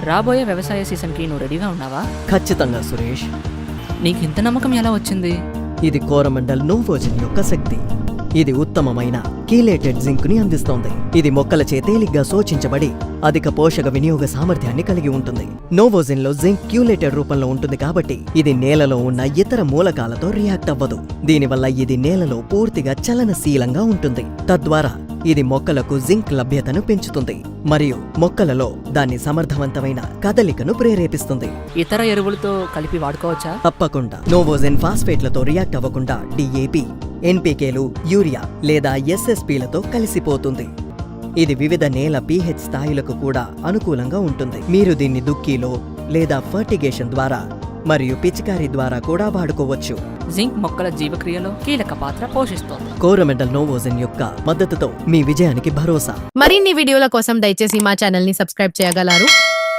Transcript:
రాబోయే వ్యవసాయ సీజన్కి నువ్వు రెడీగా ఉన్నావా? ఖచ్చితంగా సురేష్. నీకు ఇంత నమ్మకం ఎలా వచ్చింది? ఇది కోరమండల్ నోవోజిన్ యొక్క శక్తి. ఇది ఉత్తమమైన కీలేటెడ్ జింక్ ని అందిస్తోంది. ఇది మొక్కలచే తేలిగ్గా శోషించబడి అధిక పోషక వినియోగ సామర్థ్యాన్ని కలిగి ఉంటుంది. నోవోజిన్ లో జింక్ క్యూలేటెడ్ రూపంలో ఉంటుంది కాబట్టి ఇది నేలలో ఉన్న ఇతర మూలకాలతో రియాక్ట్ అవ్వదు. దీనివల్ల ఇది నేలలో పూర్తిగా చలనశీలంగా ఉంటుంది. తద్వారా ఇది మొక్కలకు జింక్ లభ్యతను పెంచుతుంది మరియు మొక్కలలో దాని సమర్థవంతమైన కదలికను ప్రేరేపిస్తుంది. ఇతర ఎరువులతో కలిపి వాడుకోవచ్చా? తప్పకుండా. నోవోజిన్ ఫాస్ఫేట్లతో రియాక్ట్ అవ్వకుండా DAP, NPKలు, యూరియా లేదా SSPలతో కలిసిపోతుంది. ఇది వివిధ నేల pH స్థాయిలకు కూడా అనుకూలంగా ఉంటుంది. మీరు దీన్ని దుక్కిలో లేదా ఫర్టిగేషన్ ద్వారా మరియు పిచికారీ ద్వారా కూడా వాడుకోవచ్చు. జింక్ మొక్కల జీవక్రియలో కీలక పాత్ర పోషిస్తోంది. కోరమండల్ నోవోజిన్ యొక్క మద్దతుతో మీ విజయానికి భరోసా. మరిన్ని వీడియోల కోసం దయచేసి మా ఛానల్ ని సబ్స్క్రైబ్ చేయగలరు.